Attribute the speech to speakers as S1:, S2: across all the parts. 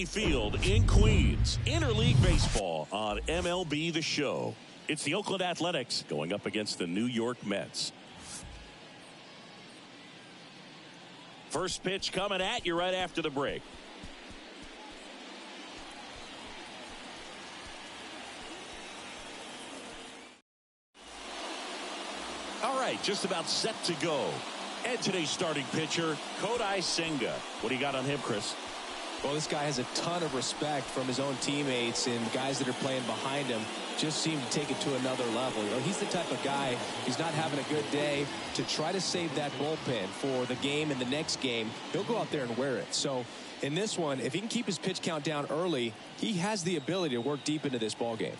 S1: Citi Field in Queens. Interleague baseball on MLB The Show. It's the Oakland Athletics going up against the New York Mets. First pitch coming at you right after the break. All right, just about set to go. And today's starting pitcher, Kodai Senga. What do you got on him, Chris?
S2: Well, this guy has a ton of respect from his own teammates, and guys that are playing behind him just seem to take it to another level. You know, he's the type of guy, he's not having a good day, to try to save that bullpen for the game and the next game. He'll go out there and wear it. So in this one, if he can keep his pitch count down early, he has the ability to work deep into this ball game.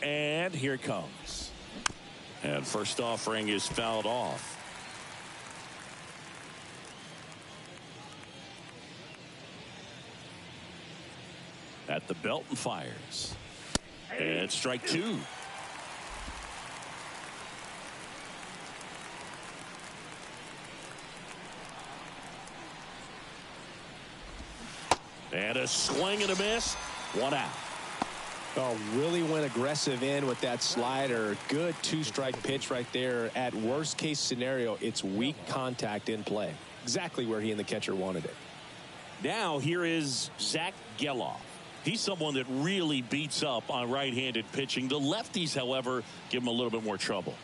S1: And here it comes. And first offering is fouled off. At the belt and fires. And strike two. And a swing and a miss. One out.
S2: Oh, really went aggressive in with that slider. Good two-strike pitch right there. At worst case scenario, it's weak contact in play. Exactly where he and the catcher wanted it.
S1: Now here is Zach Geloff. He's someone that really beats up on right-handed pitching. The lefties, however, give him a little bit more trouble.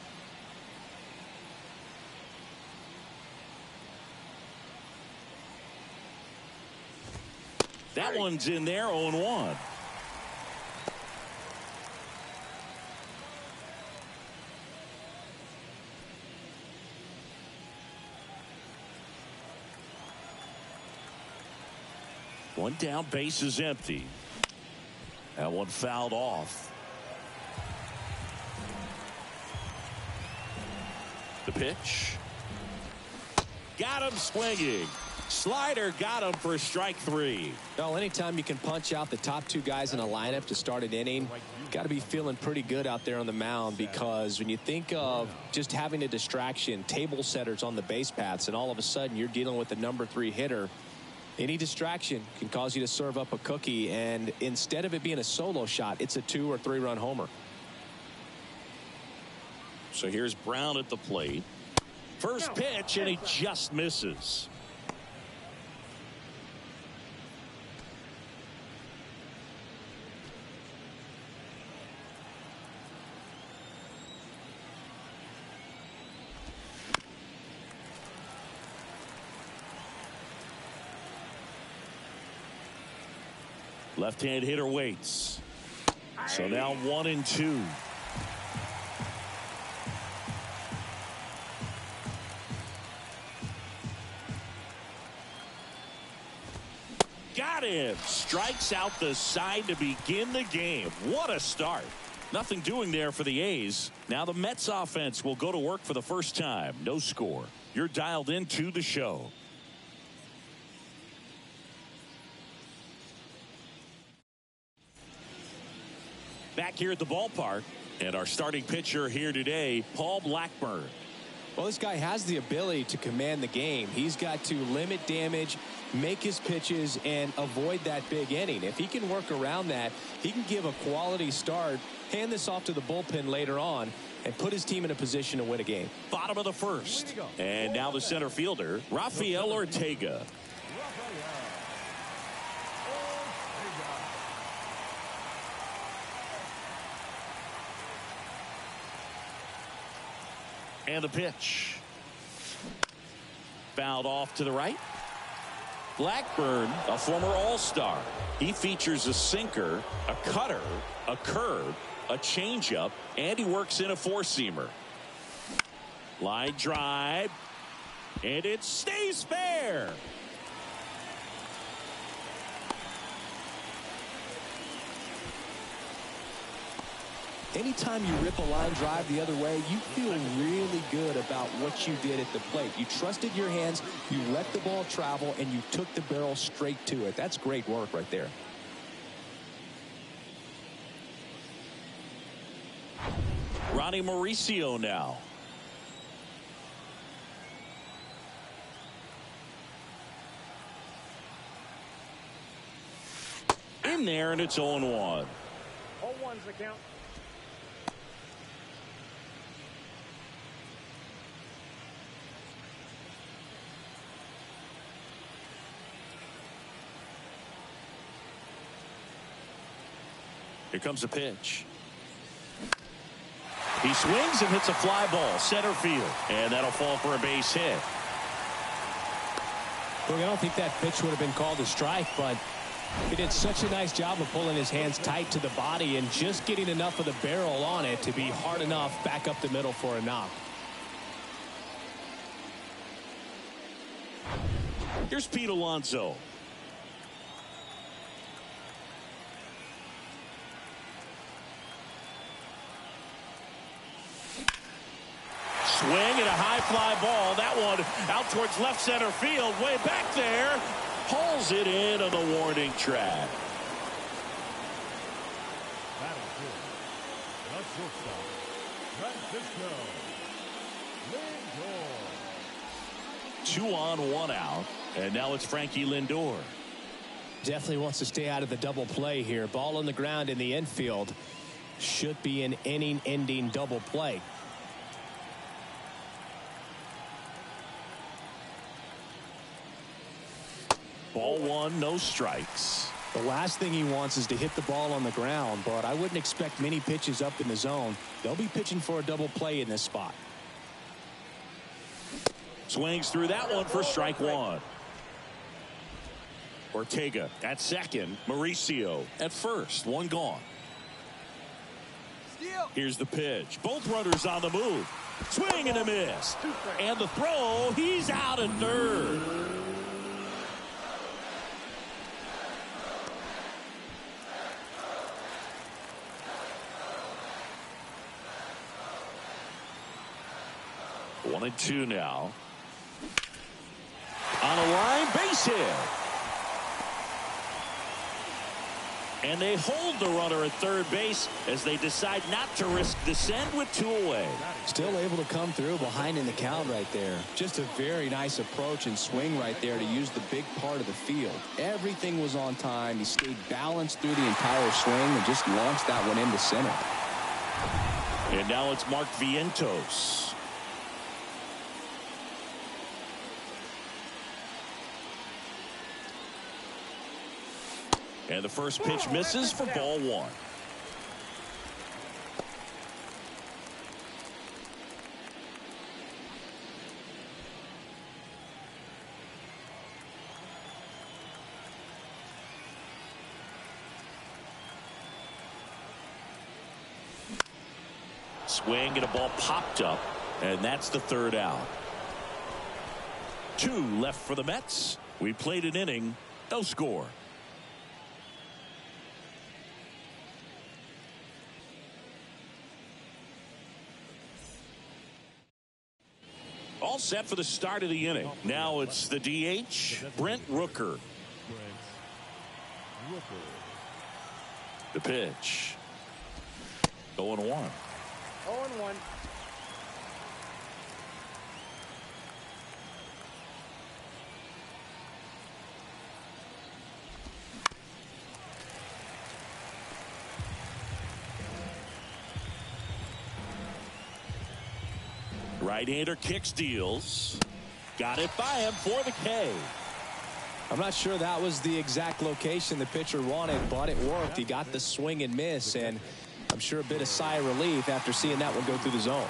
S1: That one's in there, 0-1. One down, base is empty. That one fouled off. The pitch. Got him swinging. Slider got him for strike three.
S2: Well, anytime you can punch out the top two guys in a lineup to start an inning, got to be feeling pretty good out there on the mound, because when you think of just having a distraction, table setters on the base paths, and all of a sudden you're dealing with the number 3 hitter, any distraction can cause you to serve up a cookie, and instead of it being a solo shot, it's a 2 or 3 run homer.
S1: So here's Brown at the plate. First pitch, and he just misses. Left-hand hitter waits. So now 1-2. Got him. Strikes out the side to begin the game. What a start. Nothing doing there for the A's. Now the Mets offense will go to work for the first time. No score. You're dialed into the show. Back here at the ballpark, and our starting pitcher here today, Paul Blackburn.
S2: Well, this guy has the ability to command the game. He's got to limit damage, make his pitches, and avoid that big inning. If he can work around that, he can give a quality start, hand this off to the bullpen later on, and put his team in a position to win a game.
S1: Bottom of the first. And now the center fielder, Rafael Ortega. And the pitch. Fouled off to the right. Blackburn, a former All-Star. He features a sinker, a cutter, a curve, a changeup, and he works in a four-seamer. Line drive. And it stays fair.
S2: Anytime you rip a line drive the other way, you feel really good about what you did at the plate. You trusted your hands, you let the ball travel, and you took the barrel straight to it. That's great work right there.
S1: Ronnie Mauricio now. In there, and it's 0-1.
S3: 0-1's the count.
S1: Here comes a pitch. He swings and hits a fly ball, center field, and that'll fall for a base hit.
S2: Look, I don't think that pitch would have been called a strike, but he did such a nice job of pulling his hands tight to the body and just getting enough of the barrel on it to be hard enough back up the middle for a knock.
S1: Here's Pete Alonso. Swing and a high fly ball. That one out towards left center field. Way back there. Hauls it in on the warning track.
S3: Battle good. The shortstop, Francisco Lindor.
S1: 2 on, 1 out. And now it's Frankie Lindor.
S2: Definitely wants to stay out of the double play here. Ball on the ground in the infield. Should be an inning-ending double play.
S1: Ball 1, no strikes.
S2: The last thing he wants is to hit the ball on the ground, but I wouldn't expect many pitches up in the zone. They'll be pitching for a double play in this spot.
S1: Swings through that one for strike 1. Ortega at second. Mauricio at first. 1 gone. Here's the pitch. Both runners on the move. Swing and a miss. And the throw. He's out at third. One and 2 now. On a line, base hit. And they hold the runner at third base as they decide not to risk descent with 2 away.
S2: Still able to come through behind in the count right there. Just a very nice approach and swing right there to use the big part of the field. Everything was on time. He stayed balanced through the entire swing and just launched that one into center.
S1: And now it's Mark Vientos. And the first pitch misses for ball 1. Swing and a ball popped up, and that's the 3rd out. 2 left for the Mets. We played an inning, no score. All set for the start of the inning. Now it's the DH, Brent Rooker. The pitch. 0-1.
S3: 0-1.
S1: Right-hander kicks, deals. Got it by him for the K.
S2: I'm not sure that was the exact location the pitcher wanted, but it worked. He got the swing and miss, and I'm sure a bit of sigh of relief after seeing that one go through the zone.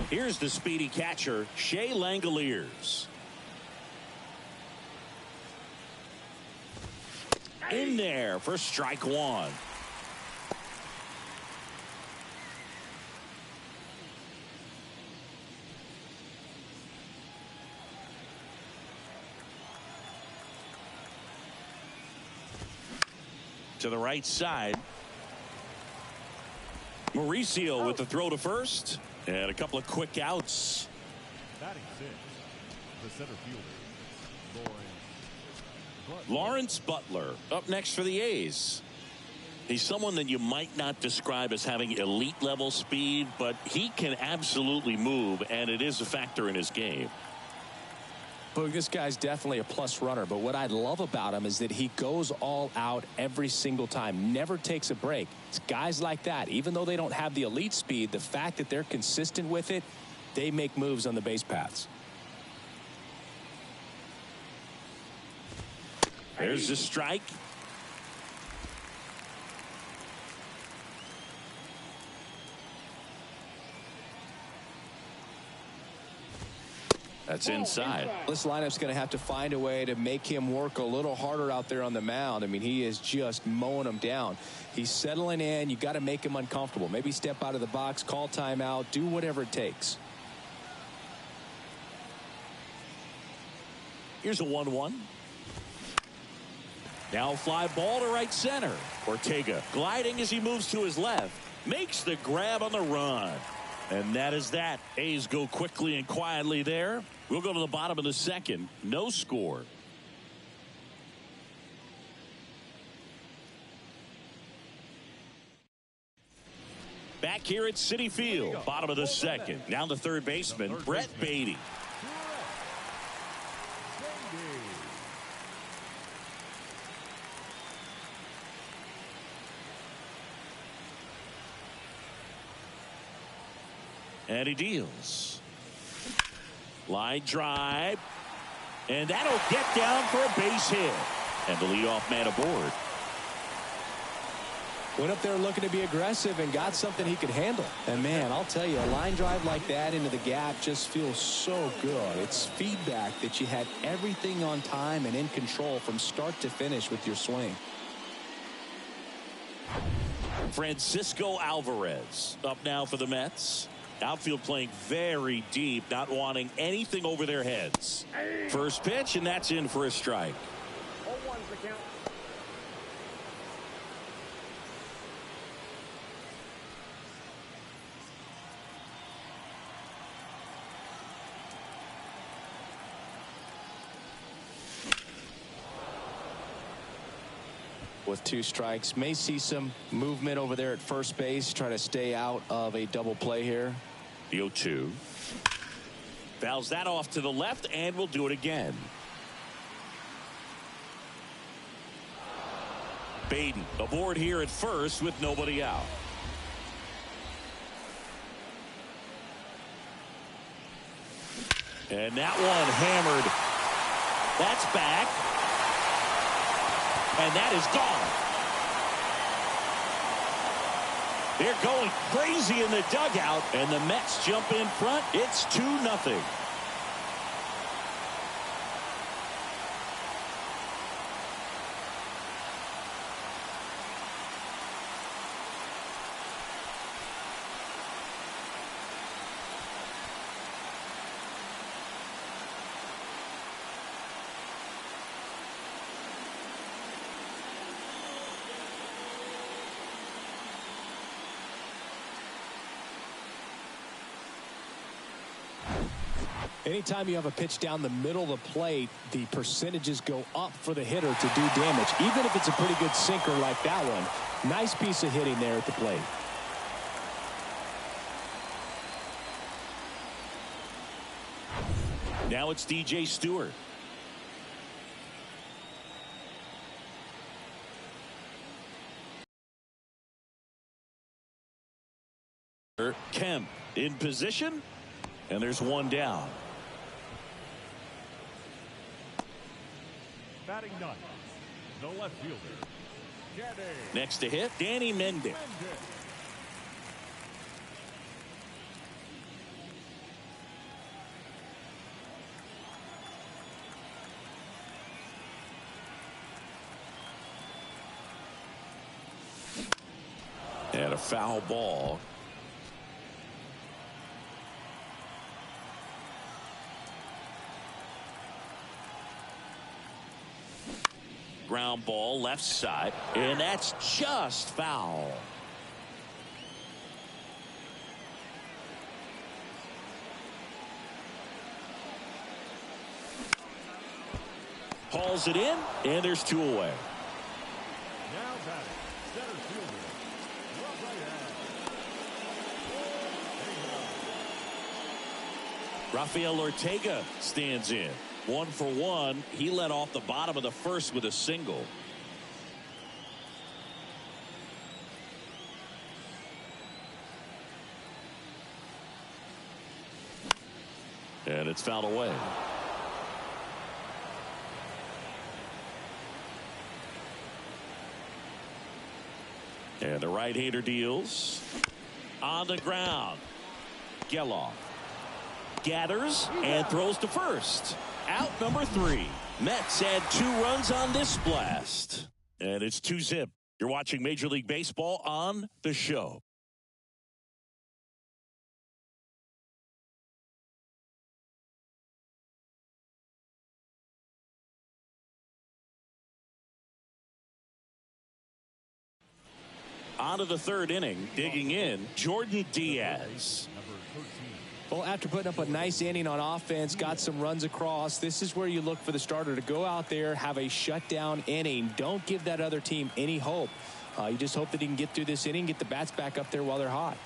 S1: Here's the speedy catcher, Shea Langoliers. In there for strike 1. To the right side. Mauricio with the throw to first. And a couple of quick outs.
S3: Batting six, the center fielder,
S1: Lawrence Butler up next for the A's. He's someone that you might not describe as having elite level speed, but he can absolutely move, and it is a factor in his game.
S2: But this guy's definitely a plus runner, but what I love about him is that he goes all out every single time, never takes a break. It's guys like that, even though they don't have the elite speed, the fact that they're consistent with it, they make moves on the base paths.
S1: There's the strike. That's inside.
S2: This lineup's going to have to find a way to make him work a little harder out there on the mound. I mean, he is just mowing them down. He's settling in. You got to make him uncomfortable. Maybe step out of the box, call timeout, do whatever it takes.
S1: Here's a 1-1. Now fly ball to right center. Ortega gliding as he moves to his left. Makes the grab on the run. And that is that. A's go quickly and quietly there. We'll go to the bottom of the second. No score. Back here at Citi Field. Bottom of the second. Now the third baseman, Brett Beatty. And he deals. Line drive. And that'll get down for a base hit. And the leadoff man aboard.
S2: Went up there looking to be aggressive and got something he could handle. And man, I'll tell you, a line drive like that into the gap just feels so good. It's feedback that you had everything on time and in control from start to finish with your swing.
S1: Francisco Alvarez up now for the Mets. Outfield playing very deep, not wanting anything over their heads. First pitch, and that's in for a strike.
S3: 0-1's the count.
S2: With 2 strikes, may see some movement over there at first base, try to stay out of a double play here.
S1: The 0-2. Fouls that off to the left, and we'll do it again. Baden aboard here at first with nobody out. And that one hammered. That's back. And that is gone. They're going crazy in the dugout, and the Mets jump in front. It's 2-0.
S2: Anytime you have a pitch down the middle of the plate, the percentages go up for the hitter to do damage, even if it's a pretty good sinker like that one. Nice piece of hitting there at the plate.
S1: Now it's DJ Stewart. Kemp in position, and there's one down.
S3: Batting ninth, the left fielder, Danny.
S1: Next to hit, Danny Mendick. And a foul ball. Ground ball left side, and that's just foul. Calls it in, and there's 2 away.
S3: Now batting, center fielder,
S1: Rafael Ortega stands in. 1 for 1. He led off the bottom of the first with a single. And it's fouled away. And the right-hander deals. On the ground. Geloff gathers and throws to first. Out number 3. Mets add 2 runs on this blast. And it's 2-zip. You're watching Major League Baseball on The Show. On to the 3rd inning, digging in, Jordan Diaz.
S2: Well, after putting up a nice inning on offense, got some runs across, this is where you look for the starter to go out there, have a shutdown inning. Don't give that other team any hope. You just hope that he can get through this inning, get the bats back up there while they're hot.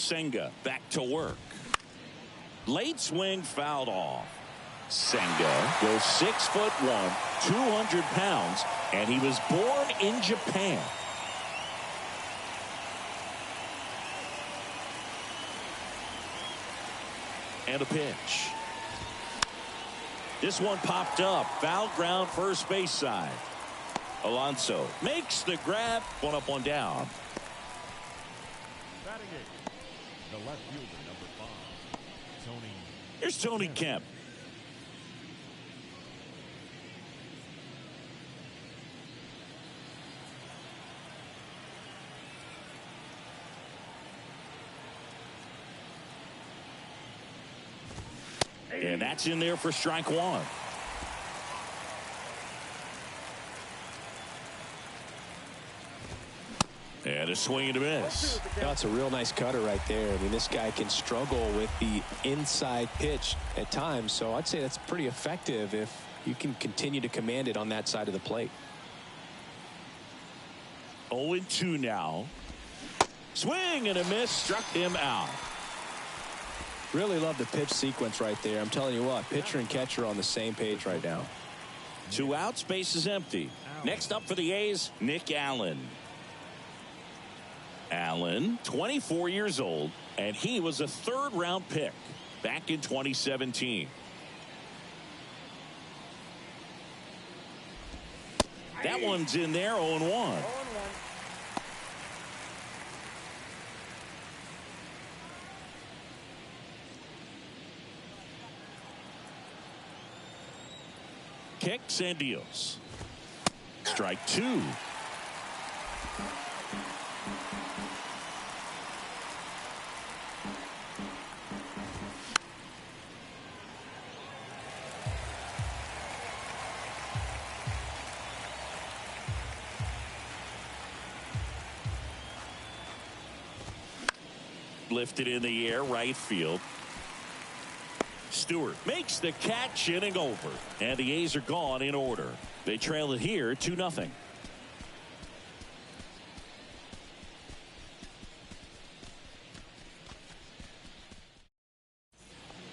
S1: Senga back to work. Late swing fouled off. Senga goes 6'1", 200 pounds, and he was born in Japan. And a pitch. This one popped up. Foul ground, first base side. Alonso makes the grab. One up, one down.
S3: Batting eighth, the left fielder, number 5, Tony.
S1: Here's Tony Kemp. And that's in there for strike one. And a swing and a miss.
S2: That's a real nice cutter right there. I mean, this guy can struggle with the inside pitch at times, so I'd say that's pretty effective if you can continue to command it on that side of the plate.
S1: 0-2 now. Swing and a miss, struck him out.
S2: Really love the pitch sequence right there. I'm telling you what, pitcher and catcher are on the same page right now.
S1: 2 outs, base is empty. Next up for the A's, Nick Allen. Allen, 24 years old, and he was a third-round pick back in 2017. That one's in there, 0-1. Kicks and deals. Strike 2. Lifted in the air, right field. Stewart makes the catch, inning over, and the A's are gone in order. They trail it here 2-0.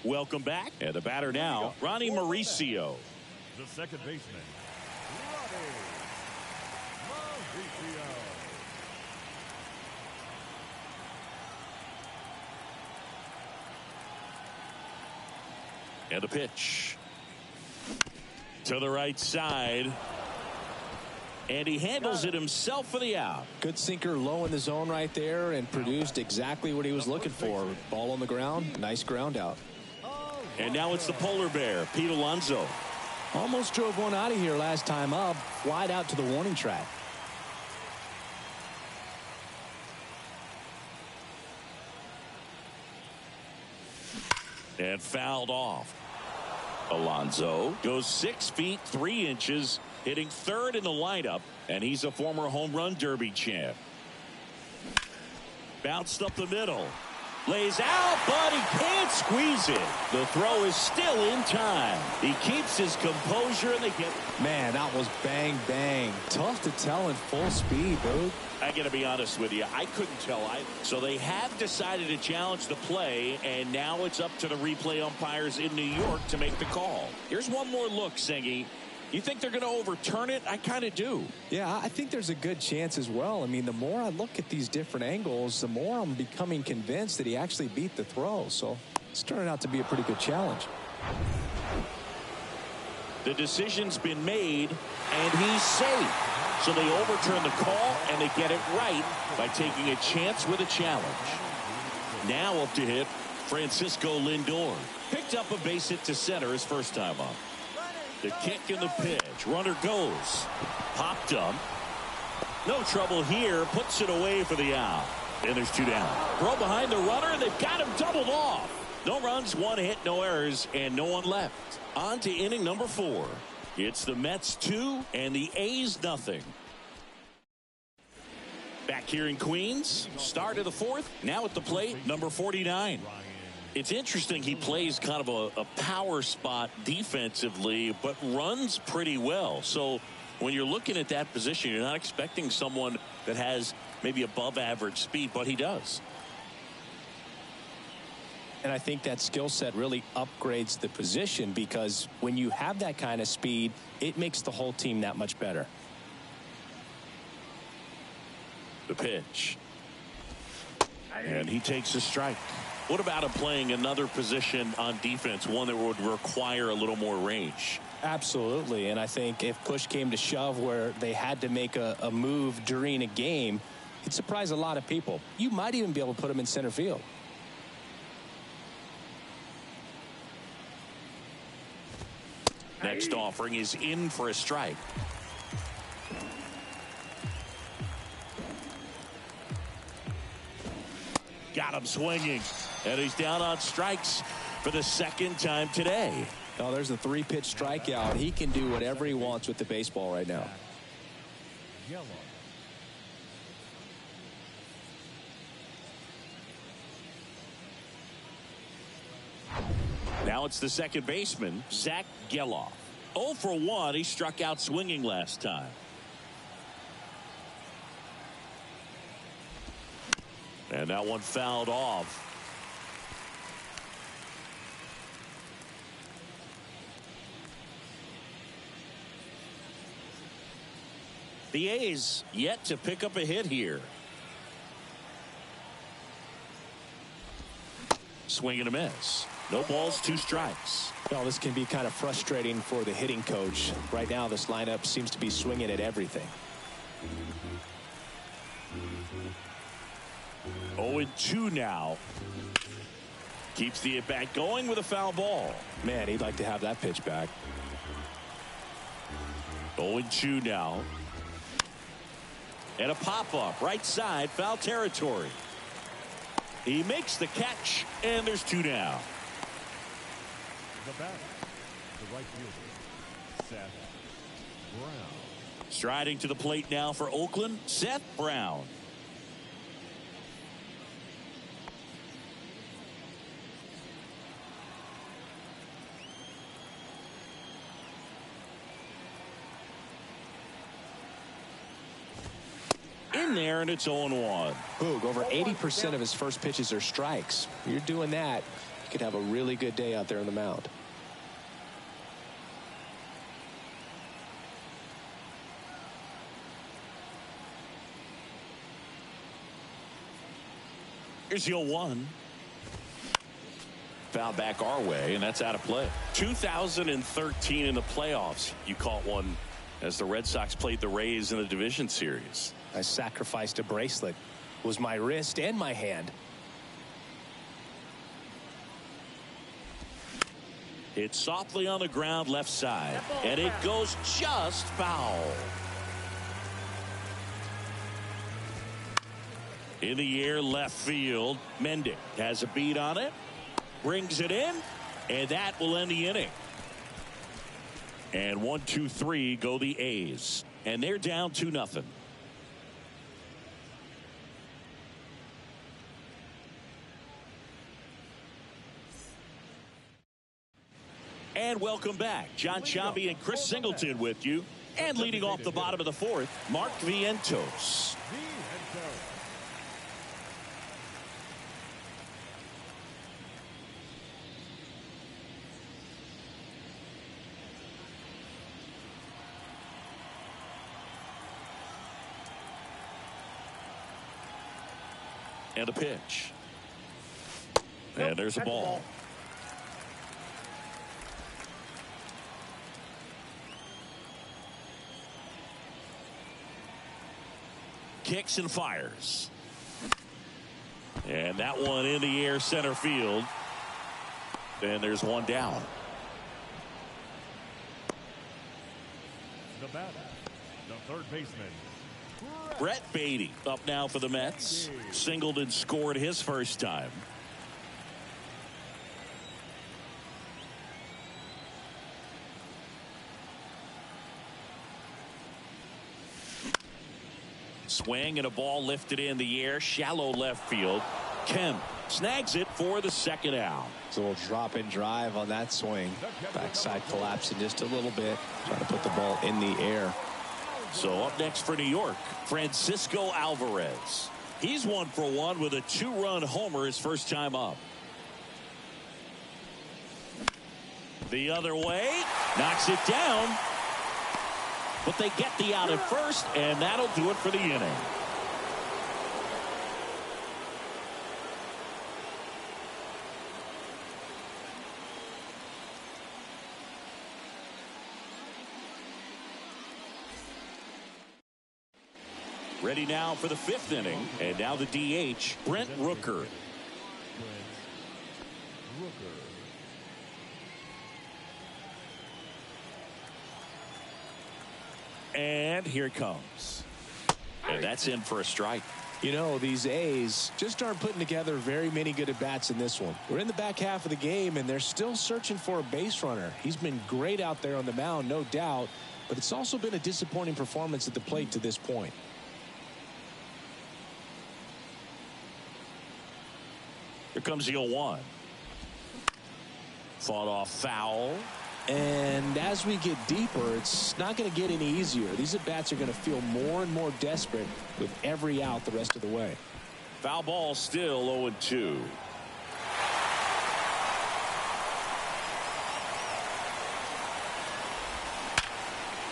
S1: Welcome back, and the batter now, Ronnie Mauricio.
S3: The second baseman, Ronnie Mauricio.
S1: And a pitch to the right side, and he handles it himself for the out.
S2: Good sinker low in the zone right there and produced exactly what he was looking for. Ball on the ground, nice ground out.
S1: And now it's the polar bear, Pete Alonso.
S2: Almost drove one out of here last time up, wide out to the warning track.
S1: And fouled off. Alonso goes 6 feet 3 inches, hitting third in the lineup, and he's a former home run derby champ. Bounced up the middle. Lays out, but he can't squeeze it. The throw is still in time. He keeps his composure, and they get...
S2: Man, that was bang, bang. Tough to tell in full speed, dude.
S1: I got to be honest with you. I couldn't tell. So they have decided to challenge the play, and now it's up to the replay umpires in New York to make the call. Here's one more look, Sengi. You think they're going to overturn it? I kind of do.
S2: Yeah, I think there's a good chance as well. I mean, the more I look at these different angles, the more I'm becoming convinced that he actually beat the throw. So it's turning out to be a pretty good challenge.
S1: The decision's been made, and he's safe. So they overturn the call, and they get it right by taking a chance with a challenge. Now up to hit, Francisco Lindor. Picked up a base hit to center his first time up. The kick and the pitch. Runner goes. Popped up. No trouble here. Puts it away for the out. And there's 2 down. Throw behind the runner. They've got him doubled off. No runs, 1 hit, no errors, and no one left. On to inning number 4. It's the Mets 2 and the A's nothing. Back here in Queens. Start of the 4th. Now at the plate, number 49. It's interesting, he plays kind of a power spot defensively, but runs pretty well. So when you're looking at that position, you're not expecting someone that has maybe above average speed, but he does.
S2: And I think that skill set really upgrades the position, because when you have that kind of speed, it makes the whole team that much better.
S1: The pitch. And he takes a strike. What about him playing another position on defense, one that would require a little more range?
S2: Absolutely. And I think if push came to shove where they had to make a move during a game, it'd surprise a lot of people. You might even be able to put him in center field.
S1: Next offering is in for a strike. Got him swinging, and he's down on strikes for the second time today.
S2: Oh, there's a 3-pitch strikeout. He can do whatever he wants with the baseball right now.
S3: Yellow.
S1: Now it's the second baseman, Zach Geloff. 0 for 1. He struck out swinging last time. And that one fouled off. The A's yet to pick up a hit here. Swing and a miss. No balls, 2 strikes.
S2: Well, this can be kind of frustrating for the hitting coach. Right now, this lineup seems to be swinging at everything.
S1: 0-2 now. Keeps the at-bat going with a foul ball.
S2: Man, he'd like to have that pitch back.
S1: 0-2 now. And a pop-up right side, foul territory. He makes the catch, and there's 2 down.
S3: The batter, the right fielder, Seth Brown.
S1: Striding to the plate now for Oakland, Seth Brown. In there, and it's 0-1.
S2: Boog, over 80% of his first pitches are strikes. You're doing that, you could have a really good day out there on the mound.
S1: Here's the 0-1. Foul back our way, and that's out of play. 2013 in the playoffs, you caught one as the Red Sox played the Rays in the division series.
S2: I sacrificed a bracelet. It was my wrist and my hand.
S1: It's softly on the ground left side, and it goes just foul. In the air left field, Mendick has a beat on it, brings it in, and that will end the inning. And 1-2-3 go the A's, and they're down 2-0. And welcome back. John Chambi and Chris Singleton with you. And leading off the bottom of the 4th, Mark Vientos. And a pitch. And there's a ball. Kicks and fires. And that one in the air center field. And there's 1 down.
S3: The batter, the third baseman,
S1: Brett Beatty up now for the Mets. Singleton scored his first time. Swing and a ball lifted in the air, shallow left field. Kemp snags it for the second out.
S2: It's a little drop and drive on that swing. Backside collapsing just a little bit, trying to put the ball in the air.
S1: So up next for New York, Francisco Alvarez. He's 1 for 1 with a 2-run homer his first time up. The other way. Knocks it down. But they get the out at first, and that'll do it for the inning. Ready now for the 5th inning. And now the DH, Brent Rooker. And here it comes. And that's in for a strike.
S2: You know, these A's just aren't putting together very many good at-bats in this one. We're in the back half of the game, and they're still searching for a base runner. He's been great out there on the mound, no doubt, but it's also been a disappointing performance at the plate to this point.
S1: Here comes the 0-1. Fought off foul.
S2: And as we get deeper, it's not going to get any easier. These at-bats are going to feel more and more desperate with every out the rest of the way.
S1: Foul ball, still 0-2.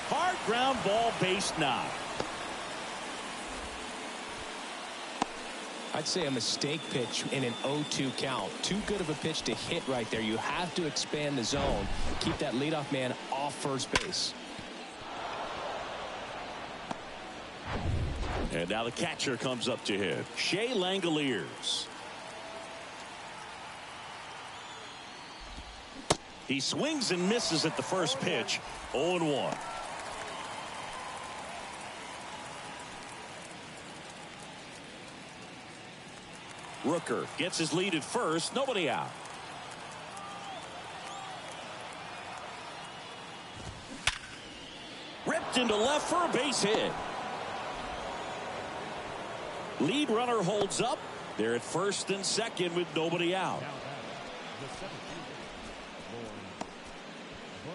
S1: Hard ground ball, base knock.
S2: I'd say a mistake pitch in an 0-2 count. Too good of a pitch to hit right there. You have to expand the zone. Keep that leadoff man off first base.
S1: And now the catcher comes up to hit. Shea Langoliers. He swings and misses at the first pitch. 0-1. Rooker gets his lead at first. Nobody out. Ripped into left for a base hit. Lead runner holds up. They're at first and second with nobody out.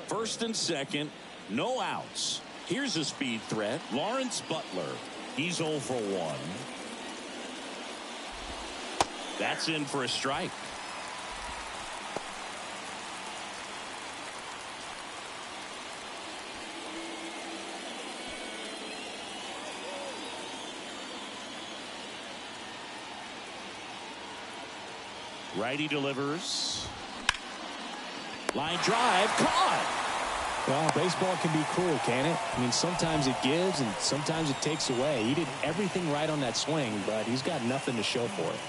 S1: First and second, no outs. Here's a speed threat. Lawrence Butler. He's 0 for 1. That's in for a strike. Righty delivers. Line drive, caught.
S2: Well, baseball can be cruel, can it? I mean, sometimes it gives and sometimes it takes away. He did everything right on that swing, but he's got nothing to show for it.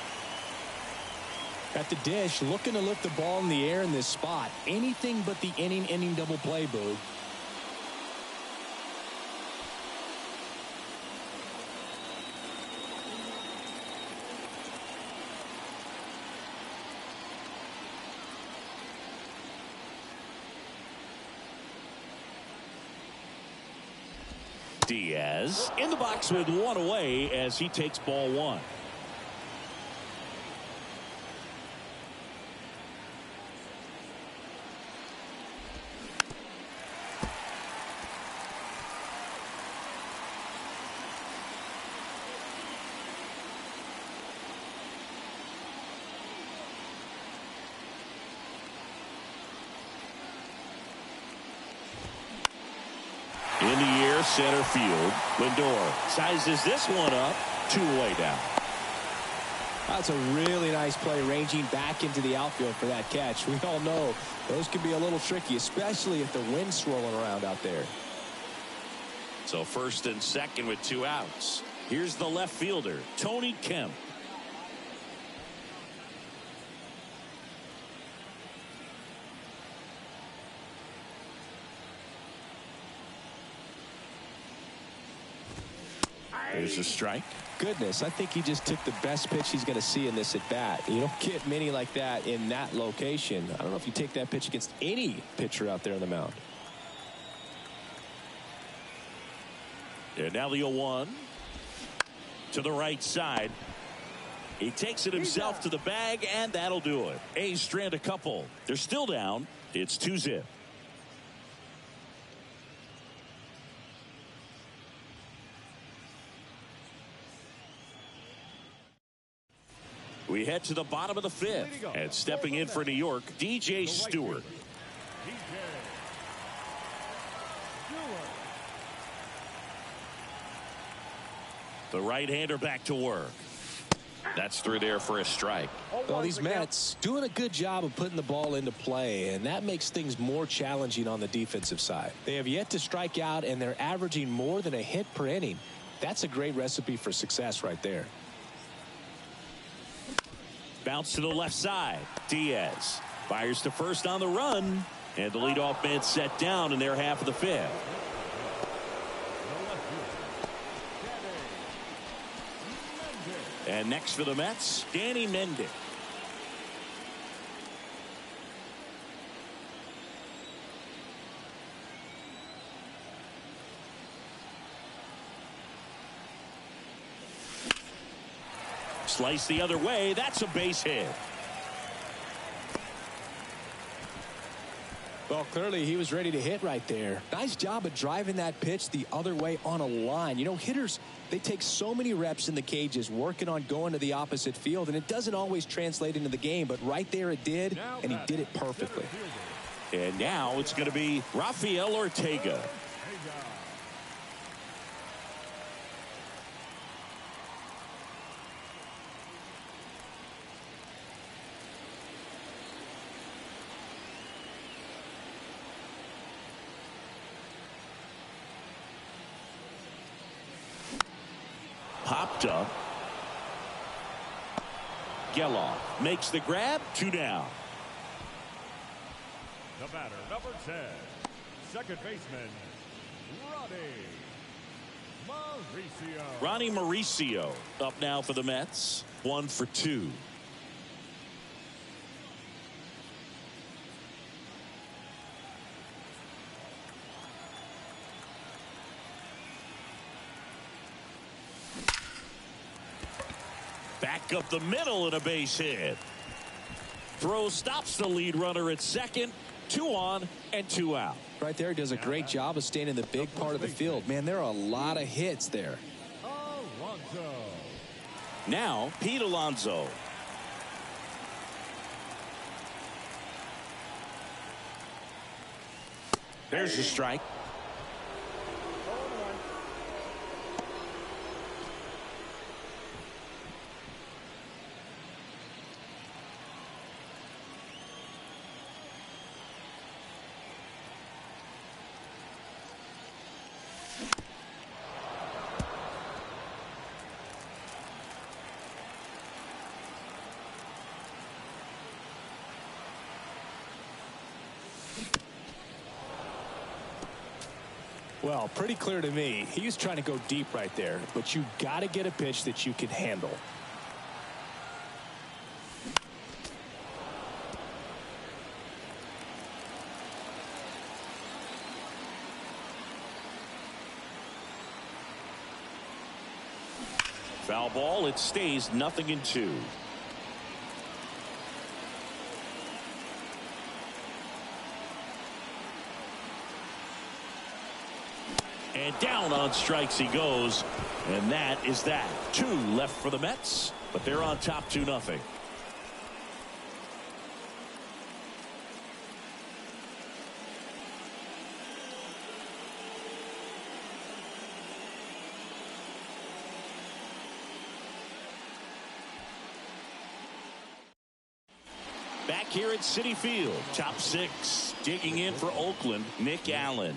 S2: At the dish, looking to lift the ball in the air in this spot. Anything but the inning double play, Boo.
S1: Diaz in the box with one away as he takes ball 1. In the air, center field. Lindor sizes this one up. 2 away down.
S2: That's a really nice play, ranging back into the outfield for that catch. We all know those can be a little tricky, especially if the wind's swirling around out there.
S1: So first and second with 2 outs. Here's the left fielder, Tony Kemp. There's a strike.
S2: Goodness, I think he just took the best pitch he's going to see in this at bat. You don't get many like that in that location. I don't know if you take that pitch against any pitcher out there on the mound.
S1: And now the 0-1 to the right side. He takes it himself to the bag, and that'll do it. A's strand a couple. They're still down. It's 2-0. We head to the bottom of the 5th, and stepping in for New York, DJ Stewart. The right-hander back to work. That's through there for a strike.
S2: Well, these Mets doing a good job of putting the ball into play, and that makes things more challenging on the defensive side. They have yet to strike out, and they're averaging more than a hit per inning. That's a great recipe for success right there.
S1: Bounce to the left side. Diaz fires to first on the run, and the leadoff man set down in their half of the fifth. And next for the Mets, Danny Mendick. Slice the other way. That's a base hit.
S2: Well, clearly he was ready to hit right there. Nice job of driving that pitch the other way on a line. You know, hitters, they take so many reps in the cages working on going to the opposite field, and it doesn't always translate into the game, but right there it did, and he did it perfectly.
S1: And now it's going to be Rafael Ortega. Popped up. Geloff makes the grab. 2 down.
S3: The batter, number 10, second baseman,
S1: Ronnie Mauricio up now for the Mets. 1 for 2. Back up the middle and a base hit. Throw stops the lead runner at second. 2 on and 2 out.
S2: Right there, he does a great job of staying in the big part of the field. Man, there are a lot of hits there.
S3: Alonso.
S1: Now, Pete Alonso. There's a strike.
S2: Well, pretty clear to me. He was trying to go deep right there, but you got to get a pitch that you can handle.
S1: Foul ball. It stays 0-2. And down on strikes he goes. And that is that. 2 left for the Mets, but they're on top 2-0. Back here at Citi Field, top 6. Digging in for Oakland, Nick Allen.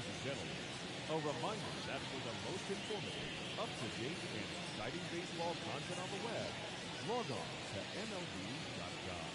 S3: Ladies and gentlemen, a reminder that for the most informative, up-to-date, and exciting baseball content on the web, log on to MLB.com.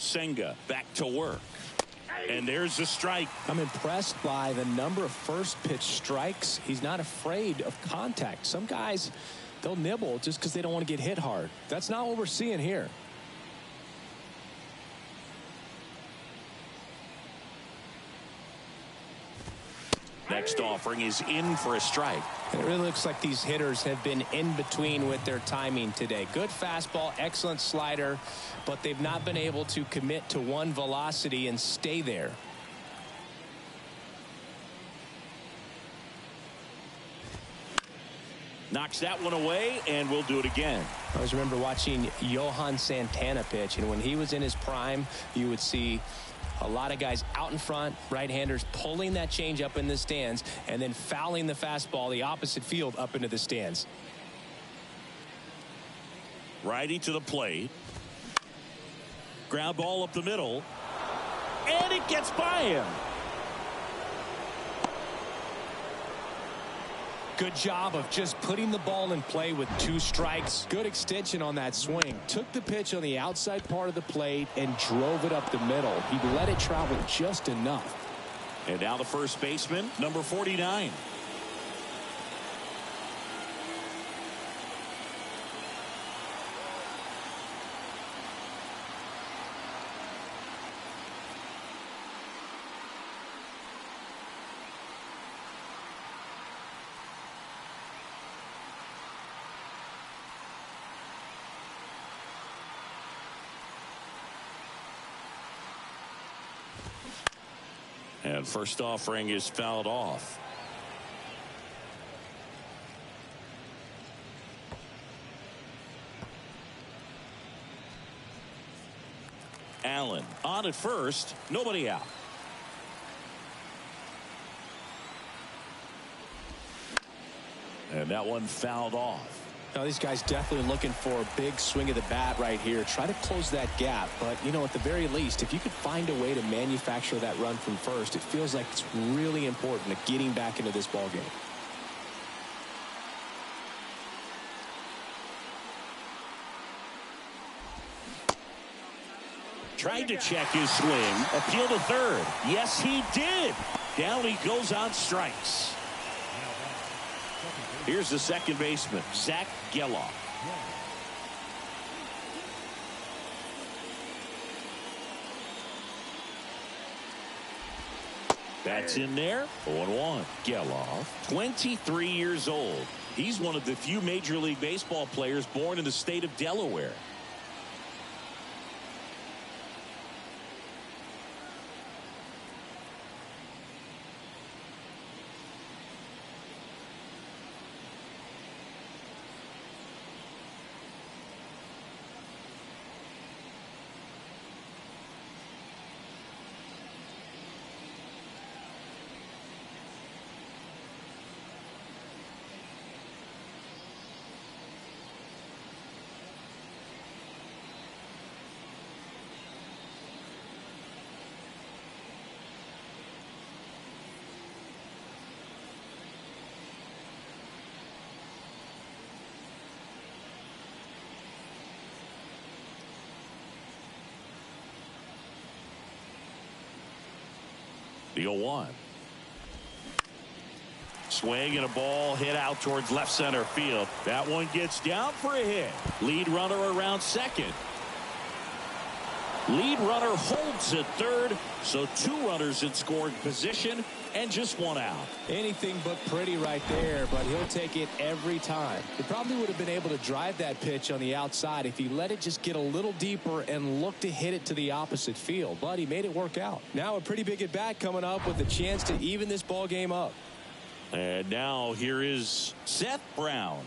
S1: Senga back to work. And there's a strike.
S2: I'm impressed by the number of first pitch strikes. He's not afraid of contact. Some guys, they'll nibble just because they don't want to get hit hard. That's not what we're seeing here.
S1: Next offering is in for a strike.
S2: It really looks like these hitters have been in between with their timing today. Good fastball, excellent slider, but they've not been able to commit to one velocity and stay there.
S1: Knocks that one away, and we'll do it again.
S2: I always remember watching Johan Santana pitch, and when he was in his prime, you would see a lot of guys out in front, right-handers pulling that change up in the stands and then fouling the fastball the opposite field up into the stands.
S1: Righty to the plate. Ground ball up the middle. And it gets by him.
S2: Good job of just putting the ball in play with 2 strikes. Good extension on that swing. Took the pitch on the outside part of the plate and drove it up the middle. He let it travel just enough.
S1: And now the first baseman, number 49. And first offering is fouled off. Allen on at first, nobody out. And that one fouled off.
S2: Now, these guys definitely looking for a big swing of the bat right here. Try to close that gap. But, you know, at the very least, if you could find a way to manufacture that run from first, it feels like it's really important to getting back into this ball game.
S1: Tried to check his swing. Appeal to third. Yes, he did. Down he goes on strikes. Here's the second baseman, Zach Geloff. That's in there. 0-1. Geloff, 23 years old. He's one of the few Major League Baseball players born in the state of Delaware. The 0-1. Swing and a ball hit out towards left center field. That one gets down for a hit. Lead runner around second. Lead runner holds at third, so 2 runners in scoring position and just 1 out.
S2: Anything but pretty right there, but he'll take it every time. He probably would have been able to drive that pitch on the outside if he let it just get a little deeper and look to hit it to the opposite field, but he made it work out. Now a pretty big at bat coming up with a chance to even this ball game up.
S1: And now here is Seth Brown.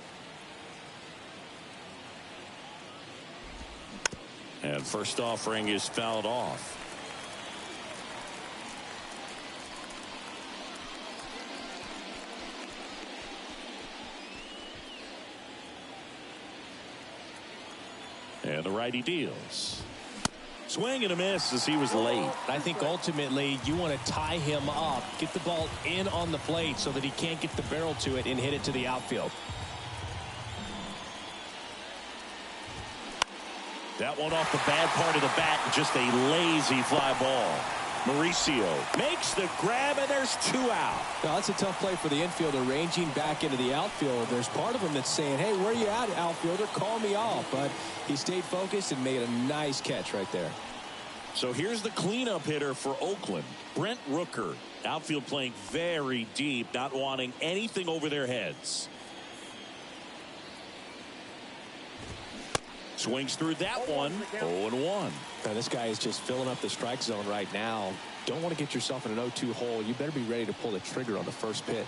S1: And first offering is fouled off. And the righty deals. Swing and a miss as he was late.
S2: I think ultimately you want to tie him up, get the ball in on the plate so that he can't get the barrel to it and hit it to the outfield.
S1: That one off the bad part of the bat, just a lazy fly ball. Mauricio makes the grab, and there's 2 out.
S2: Now, that's a tough play for the infielder, ranging back into the outfield. There's part of him that's saying, hey, where you at, outfielder? Call me off. But he stayed focused and made a nice catch right there.
S1: So here's the cleanup hitter for Oakland, Brent Rooker. Outfield playing very deep, not wanting anything over their heads. Swings through that one. 0-1.
S2: Now, this guy is just filling up the strike zone right now. Don't want to get yourself in an 0-2 hole. You better be ready to pull the trigger on the first pitch.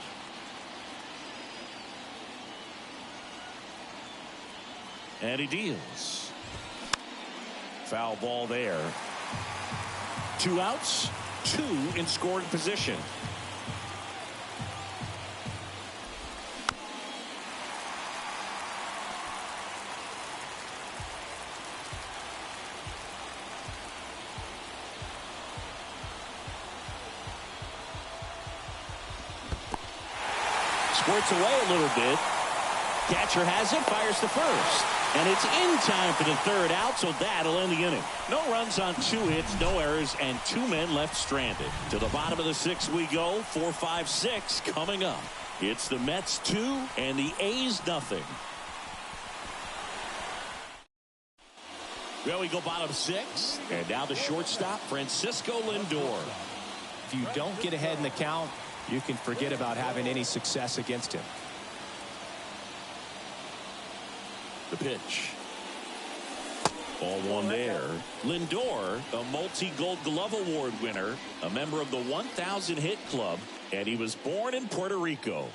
S1: And he deals. Foul ball there. 2 outs, 2 in scoring position. Squirts away a little bit. Catcher has it, fires to first. And it's in time for the 3rd out, so that'll end the inning. No runs on 2 hits, no errors, and 2 men left stranded. To the bottom of the 6th we go. 4, 5, 6 coming up. It's the Mets 2 and the A's nothing. Well, we go bottom 6. And now the shortstop, Francisco Lindor.
S2: If you don't get ahead in the count, you can forget about having any success against him.
S1: The pitch. Ball 1 there. Lindor, a multi-Gold Glove Award winner, a member of the 1,000 hit club, and he was born in Puerto Rico.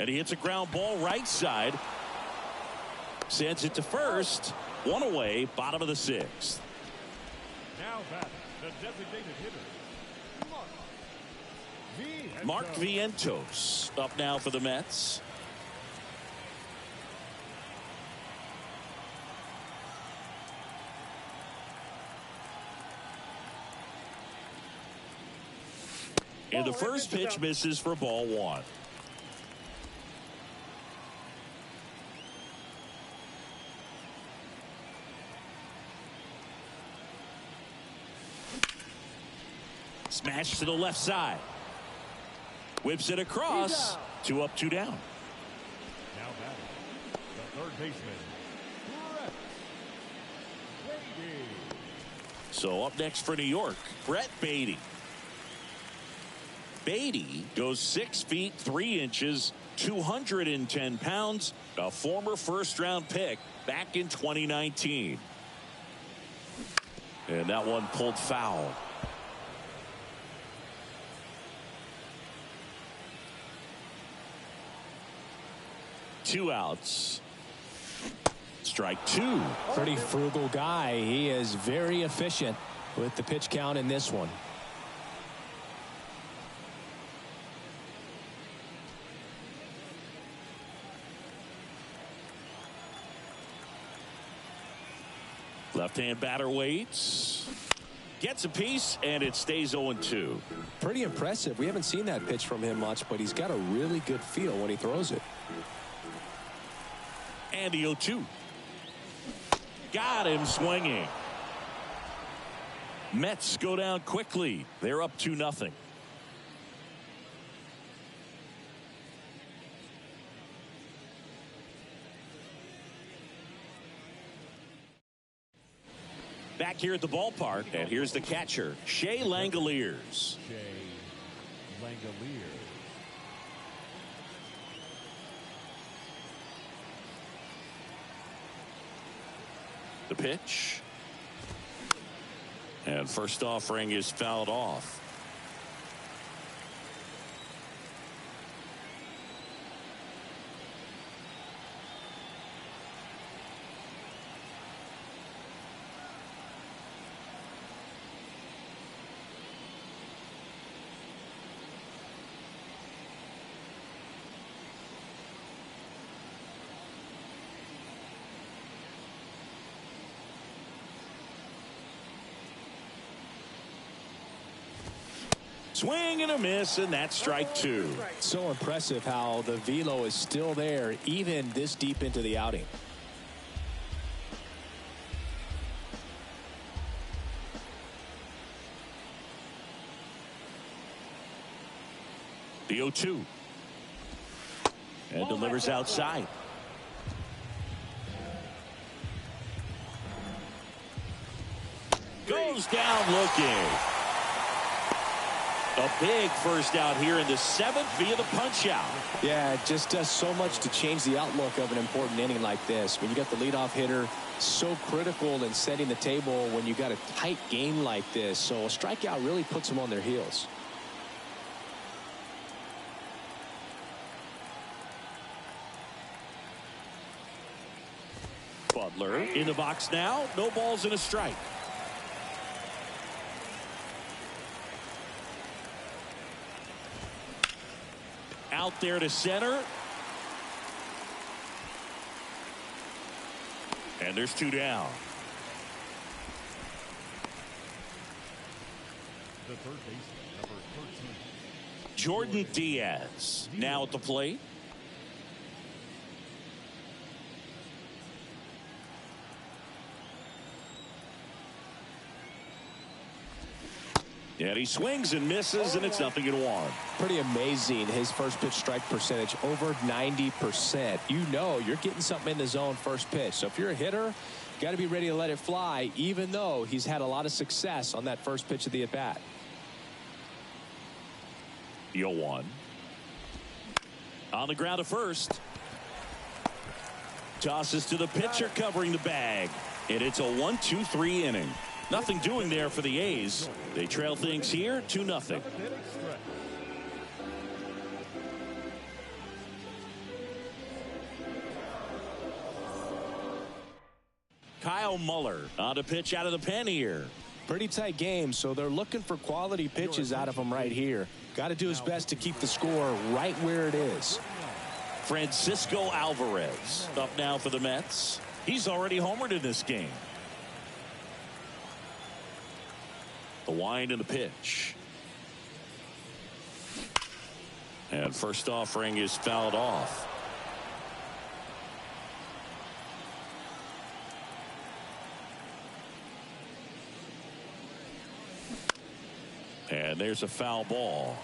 S1: And he hits a ground ball right side. Sends it to first. 1 away, bottom of the 6th.
S3: Now batting, the designated hitter,
S1: Mark Vientos up now for the Mets. And the first pitch misses for ball 1. Smash to the left side. Whips it across. 2 up, 2 down.
S3: now batting, the 3rd baseman, Brett Beatty.
S1: So up next for New York, Brett Beatty. Beatty goes 6 feet 3 inches, 210 pounds, a former first-round pick back in 2019. And that one pulled foul. Two outs. Strike 2.
S2: Pretty frugal guy. He is very efficient with the pitch count in this one.
S1: Left-hand batter waits. Gets a piece, and it stays 0-2.
S2: Pretty impressive. We haven't seen that pitch from him much, but he's got a really good feel when he throws it.
S1: And the 0-2. Got him swinging. Mets go down quickly. They're up 2-0. Back here at the ballpark, and here's the catcher, Shea Langoliers. The pitch. And first offering is fouled off. Swing and a miss, and that's strike two.
S2: So impressive how the velo is still there even this deep into the outing.
S1: The 0-2. And delivers outside. Goes down looking. A big first out here in the 7th via the punch out.
S2: Yeah, it just does so much to change the outlook of an important inning like this. When you got the leadoff hitter, so critical in setting the table when you got a tight game like this. So a strikeout really puts them on their heels.
S1: Butler in the box now. No balls and a strike. Out there to center. And there's 2 down.
S3: The third baseman, number 13.
S1: Jordan Diaz now at the plate. And he swings and misses, and it's 0-1.
S2: Pretty amazing. His first pitch strike percentage over 90%. You know you're getting something in the zone first pitch. So if you're a hitter, you got to be ready to let it fly, even though he's had a lot of success on that first pitch of the at bat.
S1: The 0-1. On the ground to first. Tosses to the pitcher covering the bag. And it's a 1-2-3 inning. Nothing doing there for the A's. They trail things here 2-0. Kyle Muller on to pitch out of the pen here.
S2: Pretty tight game, so they're looking for quality pitches out of him right here. Got to do his best to keep the score right where it is.
S1: Francisco Alvarez up now for the Mets. He's already homered in this game. The wind and the pitch. And first offering is fouled off. And there's a foul ball.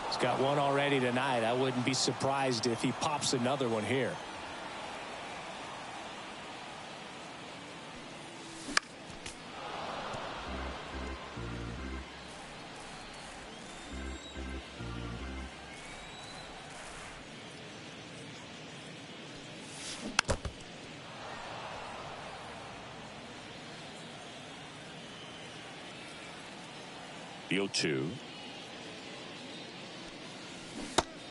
S2: He's got one already tonight. I wouldn't be surprised if he pops another one here.
S1: The 0-2.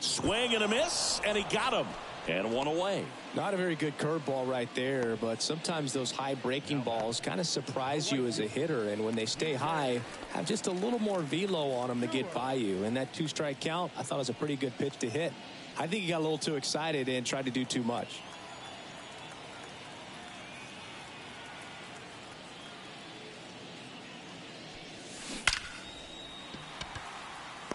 S1: Swing and a miss, and he got him. And one away.
S2: Not a very good curveball right there, but sometimes those high breaking balls kind of surprise you as a hitter, and when they stay high, have just a little more velo on them to get by you. And that 2-strike count, I thought was a pretty good pitch to hit. I think he got a little too excited and tried to do too much.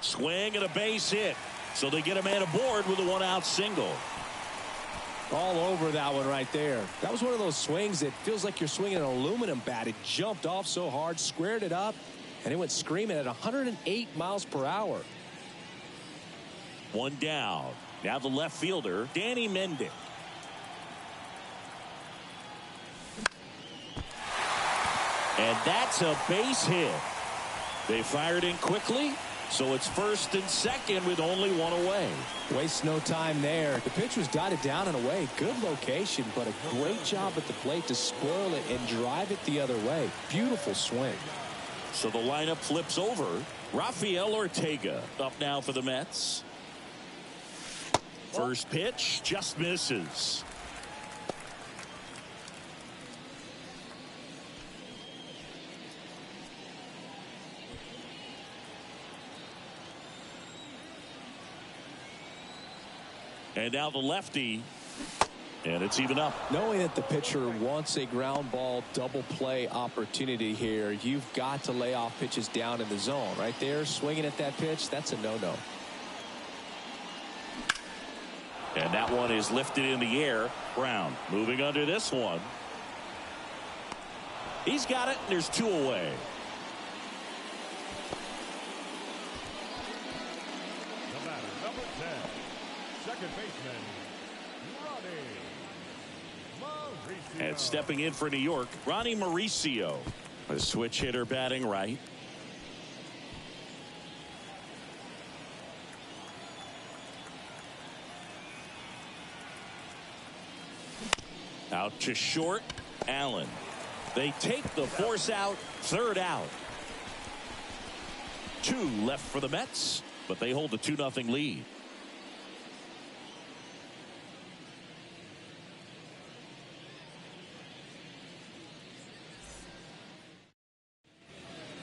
S1: Swing and a base hit. So they get a man aboard with a 1-out single.
S2: All over that one right there. That was one of those swings that feels like you're swinging an aluminum bat. It jumped off so hard, squared it up, and it went screaming at 108 miles per hour.
S1: 1 down. Now the left fielder, Danny Mendick. And that's a base hit. They fired in quickly. So it's first and second with only one away.
S2: Waste no time there. The pitch was dotted down and away. Good location, but a great job at the plate to spoil it and drive it the other way. Beautiful swing.
S1: So the lineup flips over. Rafael Ortega up now for the Mets. First pitch just misses. And now the lefty. And it's even up.
S2: Knowing that the pitcher wants a ground ball double play opportunity here, you've got to lay off pitches down in the zone. Right there, swinging at that pitch, that's a no-no.
S1: And that one is lifted in the air. Brown moving under this one. He's got it, and there's 2 away.
S3: The batter, number 10, second baseman, Mauricio.
S1: And stepping in for New York, Ronnie Mauricio. A switch hitter batting right. Out to short, Allen. They take the force out, 3rd out. 2 left for the Mets, but they hold a 2-0 lead.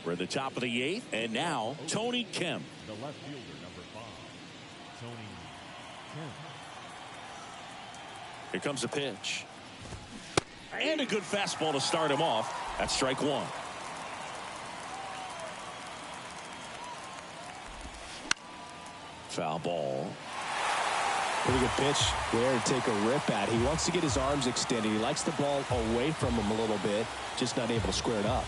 S1: We're at the top of the 8th, and now Tony Kemp.
S3: The left fielder, number 5, Tony Kemp.
S1: Here comes a pitch. And a good fastball to start him off. That's strike 1. Foul ball.
S2: Pretty good pitch there to take a rip at. He wants to get his arms extended. He likes the ball away from him a little bit, just not able to square it up.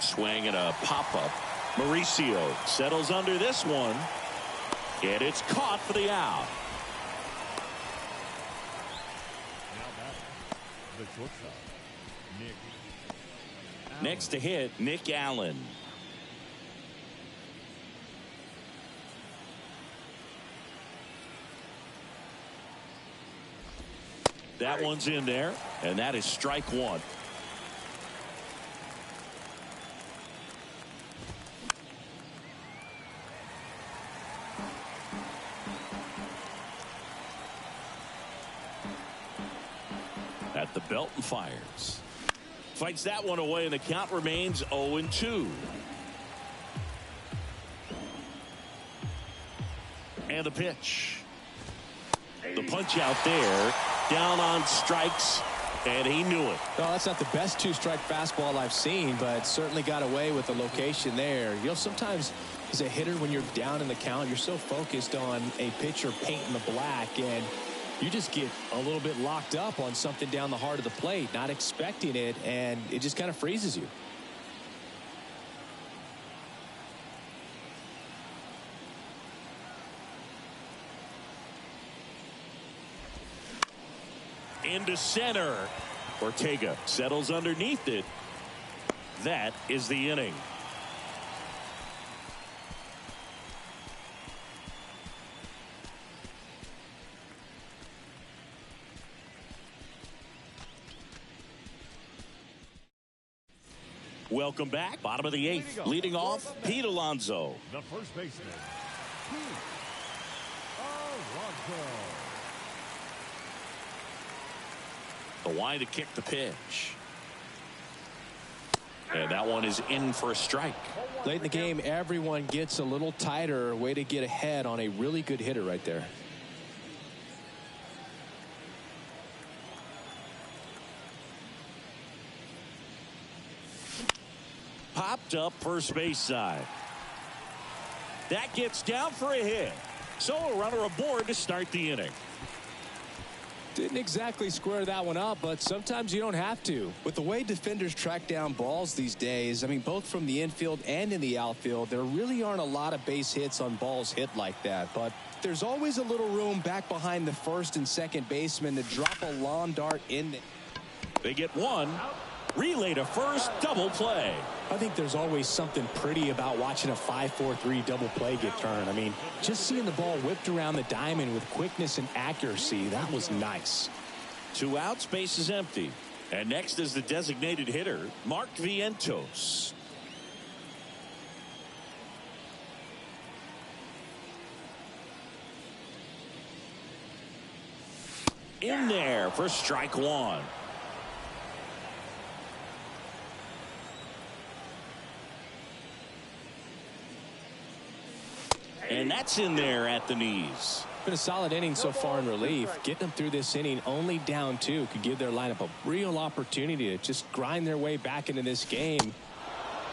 S1: Swing and a pop-up. Mauricio settles under this one. And it's caught for the out.
S3: Now batting, the shortstop, Nick Allen.
S1: Next to hit, Nick Allen. That one's in there, and that is strike 1. At the belt and fires. Fights that one away, and the count remains 0-2. And the pitch. The punch out there. Down on strikes, and he knew it.
S2: No, that's not the best 2-strike fastball I've seen, but certainly got away with the location there. You know, sometimes as a hitter, when you're down in the count, you're so focused on a pitcher painting the black, and you just get a little bit locked up on something down the heart of the plate, not expecting it, and it just kind of freezes you.
S1: Into center. Ortega settles underneath it. That is the inning. Welcome back. Bottom of the 8th. Leading off, Pete Alonso.
S3: The first baseman, Pete Alonso.
S1: The wide to kick the pitch. And that one is in for a strike.
S2: Late in the game, everyone gets a little tighter. Way to get ahead on a really good hitter right there.
S1: Popped up first base side. That gets down for a hit. So a runner aboard to start the inning.
S2: Didn't exactly square that one up, but sometimes you don't have to. With the way defenders track down balls these days, I mean, both from the infield and in the outfield, there really aren't a lot of base hits on balls hit like that. But there's always a little room back behind the first and second baseman to drop a lawn dart in.
S1: They get one. Relay to first, double play.
S2: I think there's always something pretty about watching a 5-4-3 double play get turned. I mean, just seeing the ball whipped around the diamond with quickness and accuracy, that was nice.
S1: 2 outs, base is empty. And next is the designated hitter, Mark Vientos. In there for strike one. And that's in there at the knees.
S2: Been a solid inning so far in relief. Getting them through this inning only down 2 could give their lineup a real opportunity to just grind their way back into this game.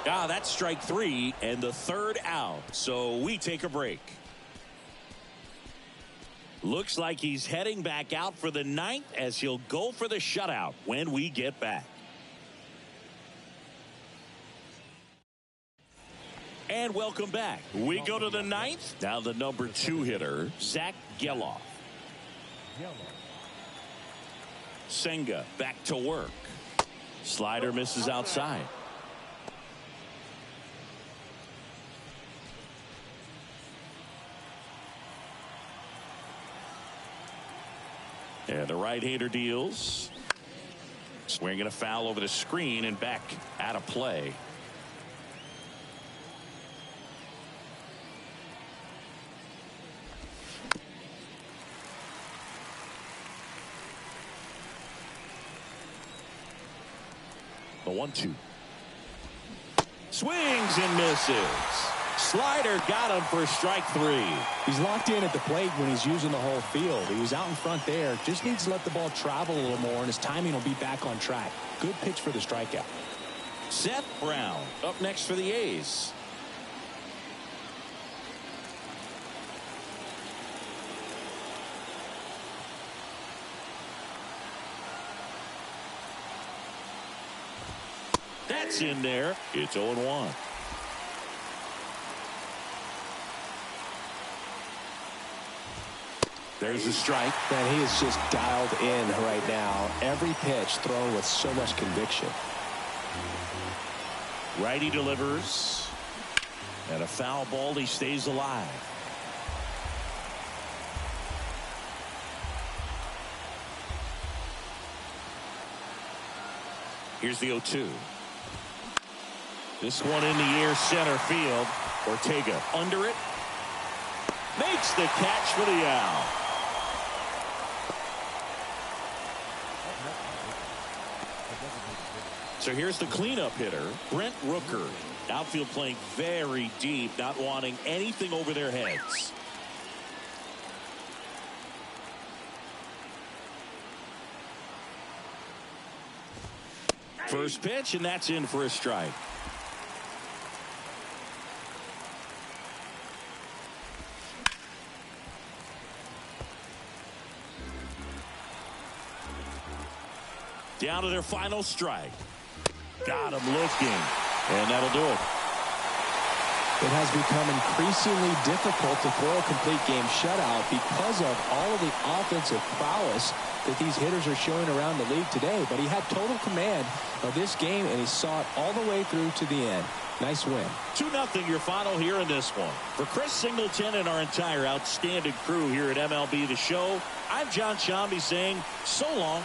S1: That's strike 3 and the 3rd out. So we take a break. Looks like he's heading back out for the 9th as he'll go for the shutout when we get back. And welcome back. We go to the 9th. Now the number 2 hitter, Zach Geloff. Senga back to work. Slider misses outside. And the right-hander deals. Swinging a foul over the screen and back out of play. The 1-2. Swings and misses. Slider got him for strike 3.
S2: He's locked in at the plate when he's using the whole field. He was out in front there. Just needs to let the ball travel a little more, and his timing will be back on track. Good pitch for the strikeout.
S1: Seth Brown up next for the A's. That's in there. It's 0-1. There's a strike.
S2: Man, he is just dialed in right now. Every pitch thrown with so much conviction.
S1: Righty delivers. And a foul ball. He stays alive. Here's the 0-2. This one in the air, center field. Ortega under it. Makes the catch for the out. So here's the cleanup hitter, Brent Rooker. Outfield playing very deep, not wanting anything over their heads. First pitch, and that's in for a strike. Down to their final strike. Got him looking, and that'll do it.
S2: It has become increasingly difficult to throw a complete game shutout because of all of the offensive prowess that these hitters are showing around the league today. But he had total command of this game, and he saw it all the way through to the end. Nice win.
S1: 2-0 your final here in this one. For Chris Singleton and our entire outstanding crew here at MLB The Show, I'm John Shambi saying so long.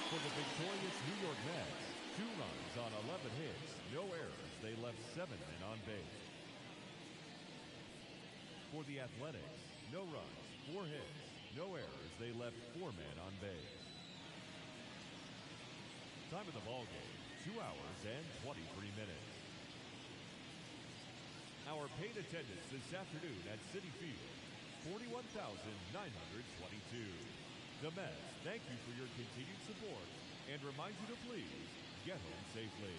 S3: For the victorious New York Mets, 2 runs on 11 hits, no errors. They left 7 men on base. For the Athletics, no runs, 4 hits, no errors. They left 4 men on base. Time of the ball game, 2 hours and 23 minutes. Our paid attendance this afternoon at Citi Field, 41,922. The Mets thank you for your continued support and remind you to please get home safely.